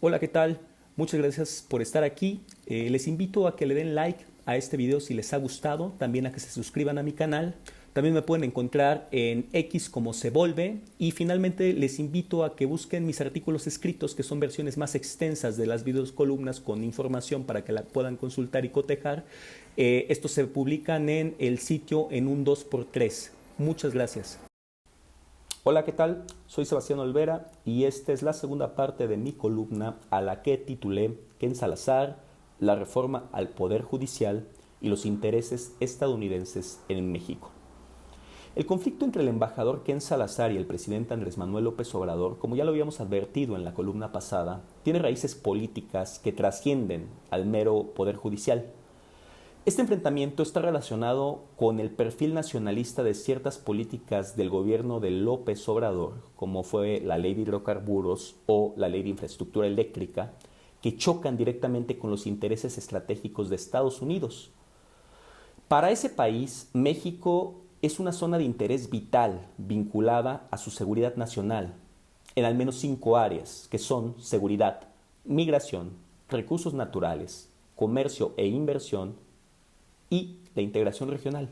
Hola, ¿qué tal? Muchas gracias por estar aquí. Les invito a que le den like a este video si les ha gustado, también a que se suscriban a mi canal. También me pueden encontrar en X como se volve y finalmente les invito a que busquen mis artículos escritos, que son versiones más extensas de las videos columnas con información para que la puedan consultar y cotejar. Estos se publican en el sitio en un 2x3. Muchas gracias. Hola, ¿qué tal? Soy Sebastián Olvera y esta es la segunda parte de mi columna a la que titulé Ken Salazar, la reforma al Poder Judicial y los intereses estadounidenses en México. El conflicto entre el embajador Ken Salazar y el presidente Andrés Manuel López Obrador, como ya lo habíamos advertido en la columna pasada, tiene raíces políticas que trascienden al mero Poder Judicial. Este enfrentamiento está relacionado con el perfil nacionalista de ciertas políticas del gobierno de López Obrador, como fue la Ley de Hidrocarburos o la Ley de Infraestructura Eléctrica, que chocan directamente con los intereses estratégicos de Estados Unidos. Para ese país, México es una zona de interés vital vinculada a su seguridad nacional, en al menos 5 áreas, que son seguridad, migración, recursos naturales, comercio e inversión, y la integración regional.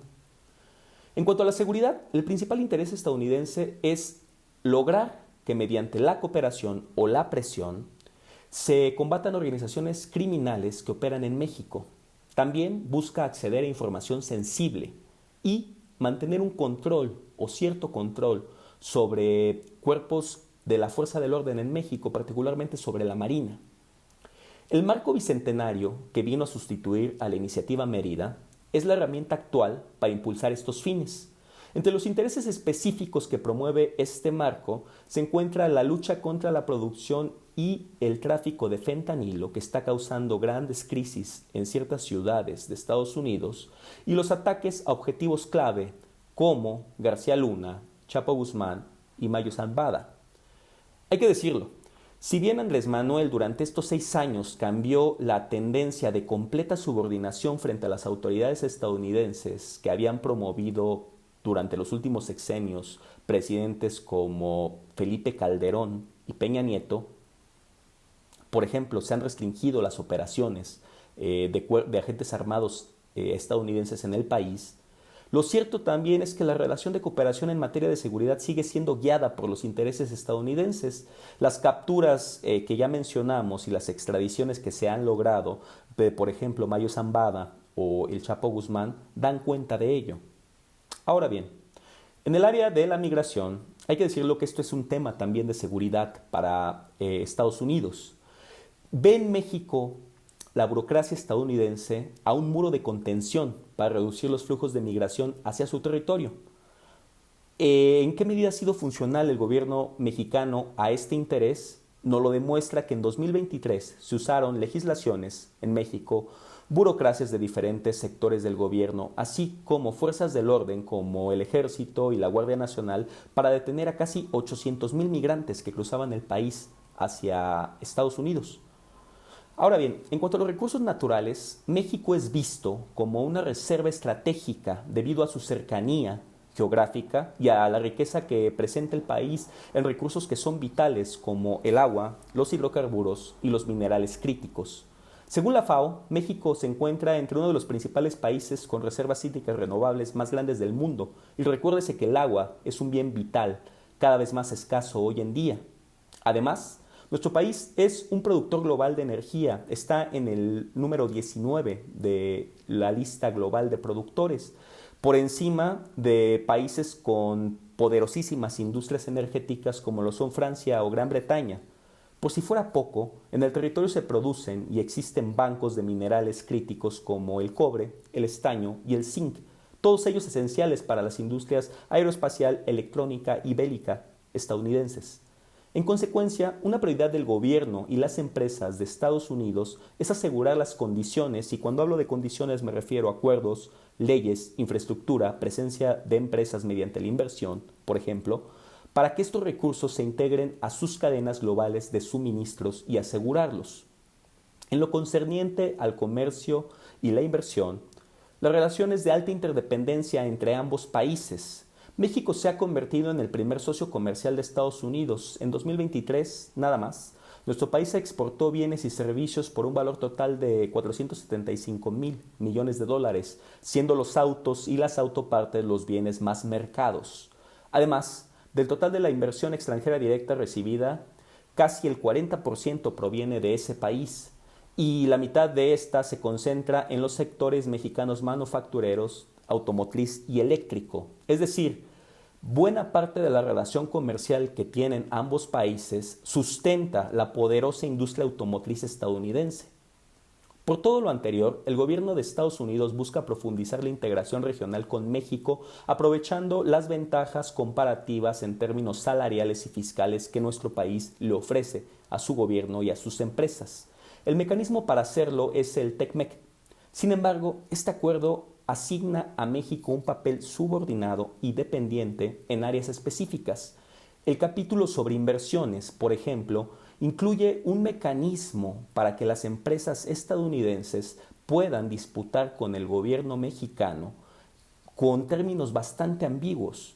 En cuanto a la seguridad, el principal interés estadounidense es lograr que mediante la cooperación o la presión se combatan organizaciones criminales que operan en México. También busca acceder a información sensible y mantener un control o cierto control sobre cuerpos de la fuerza del orden en México, particularmente sobre la Marina. El marco bicentenario que vino a sustituir a la Iniciativa Mérida es la herramienta actual para impulsar estos fines. Entre los intereses específicos que promueve este marco se encuentra la lucha contra la producción y el tráfico de fentanilo, que está causando grandes crisis en ciertas ciudades de Estados Unidos, y los ataques a objetivos clave como García Luna, Chapo Guzmán y Mayo Zambada. Hay que decirlo, si bien Andrés Manuel durante estos 6 años cambió la tendencia de completa subordinación frente a las autoridades estadounidenses que habían promovido durante los últimos sexenios presidentes como Felipe Calderón y Peña Nieto, por ejemplo, se han restringido las operaciones de agentes armados estadounidenses en el país. Lo cierto también es que la relación de cooperación en materia de seguridad sigue siendo guiada por los intereses estadounidenses. Las capturas que ya mencionamos y las extradiciones que se han logrado de, por ejemplo, Mayo Zambada o el Chapo Guzmán, dan cuenta de ello. Ahora bien, en el área de la migración, hay que decirlo que esto es un tema también de seguridad para Estados Unidos. Ve en México la burocracia estadounidense a un muro de contención para reducir los flujos de migración hacia su territorio. ¿En qué medida ha sido funcional el gobierno mexicano a este interés? Nos lo demuestra que en 2023 se usaron legislaciones en México, burocracias de diferentes sectores del gobierno, así como fuerzas del orden como el Ejército y la Guardia Nacional, para detener a casi 800,000 migrantes que cruzaban el país hacia Estados Unidos. Ahora bien, en cuanto a los recursos naturales, México es visto como una reserva estratégica debido a su cercanía geográfica y a la riqueza que presenta el país en recursos que son vitales como el agua, los hidrocarburos y los minerales críticos. Según la FAO, México se encuentra entre uno de los principales países con reservas hídricas renovables más grandes del mundo, y recuérdese que el agua es un bien vital, cada vez más escaso hoy en día. Además, nuestro país es un productor global de energía, está en el número 19 de la lista global de productores, por encima de países con poderosísimas industrias energéticas como lo son Francia o Gran Bretaña. Por si fuera poco, en el territorio se producen y existen bancos de minerales críticos como el cobre, el estaño y el zinc, todos ellos esenciales para las industrias aeroespacial, electrónica y bélica estadounidenses. En consecuencia, una prioridad del gobierno y las empresas de Estados Unidos es asegurar las condiciones, y cuando hablo de condiciones me refiero a acuerdos, leyes, infraestructura, presencia de empresas mediante la inversión, por ejemplo, para que estos recursos se integren a sus cadenas globales de suministros y asegurarlos. En lo concerniente al comercio y la inversión, las relaciones de alta interdependencia entre ambos países. México se ha convertido en el primer socio comercial de Estados Unidos. En 2023, nada más, Nuestro país exportó bienes y servicios por un valor total de 475.000 millones de dólares, siendo los autos y las autopartes los bienes más mercados. Además, del total de la inversión extranjera directa recibida, casi el 40% proviene de ese país y la mitad de esta se concentra en los sectores mexicanos manufactureros, automotriz y eléctrico. Es decir, buena parte de la relación comercial que tienen ambos países sustenta la poderosa industria automotriz estadounidense. Por todo lo anterior, el gobierno de Estados Unidos busca profundizar la integración regional con México, aprovechando las ventajas comparativas en términos salariales y fiscales que nuestro país le ofrece a su gobierno y a sus empresas. El mecanismo para hacerlo es el TECMEC. Sin embargo, este acuerdo asigna a México un papel subordinado y dependiente en áreas específicas. El capítulo sobre inversiones, por ejemplo, incluye un mecanismo para que las empresas estadounidenses puedan disputar con el gobierno mexicano con términos bastante ambiguos,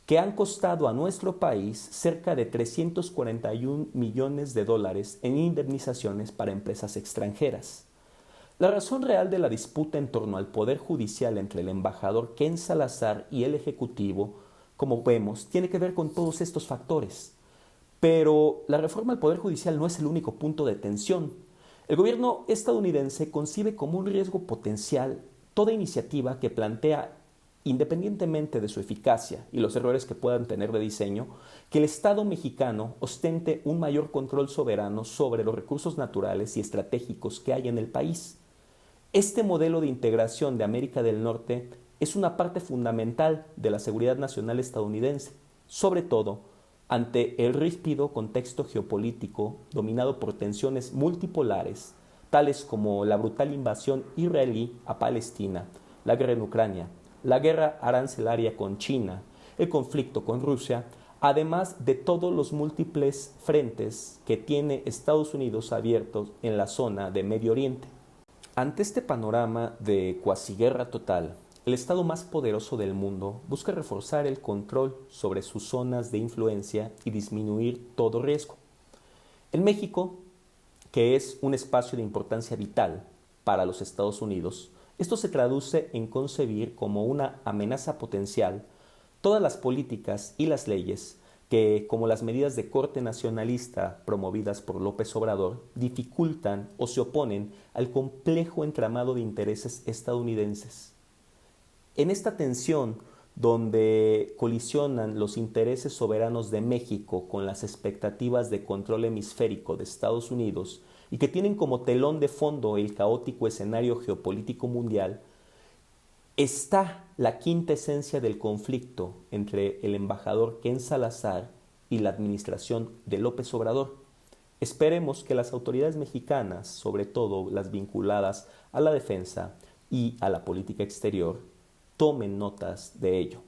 que han costado a nuestro país cerca de 341 millones de dólares en indemnizaciones para empresas extranjeras. La razón real de la disputa en torno al poder judicial entre el embajador Ken Salazar y el Ejecutivo, como vemos, tiene que ver con todos estos factores. Pero la reforma al Poder Judicial no es el único punto de tensión. El gobierno estadounidense concibe como un riesgo potencial toda iniciativa que plantea, independientemente de su eficacia y los errores que puedan tener de diseño, que el Estado mexicano ostente un mayor control soberano sobre los recursos naturales y estratégicos que hay en el país. Este modelo de integración de América del Norte es una parte fundamental de la seguridad nacional estadounidense, sobre todo ante el ríspido contexto geopolítico dominado por tensiones multipolares, tales como la brutal invasión israelí a Palestina, la guerra en Ucrania, la guerra arancelaria con China, el conflicto con Rusia, además de todos los múltiples frentes que tiene Estados Unidos abiertos en la zona de Medio Oriente. Ante este panorama de cuasiguerra total, el Estado más poderoso del mundo busca reforzar el control sobre sus zonas de influencia y disminuir todo riesgo. En México, que es un espacio de importancia vital para los Estados Unidos, esto se traduce en concebir como una amenaza potencial todas las políticas y las leyes que, como las medidas de corte nacionalista promovidas por López Obrador, dificultan o se oponen al complejo entramado de intereses estadounidenses. En esta tensión, donde colisionan los intereses soberanos de México con las expectativas de control hemisférico de Estados Unidos y que tienen como telón de fondo el caótico escenario geopolítico mundial, está la quinta esencia del conflicto entre el embajador Ken Salazar y la administración de López Obrador. Esperemos que las autoridades mexicanas, sobre todo las vinculadas a la defensa y a la política exterior, tomen notas de ello.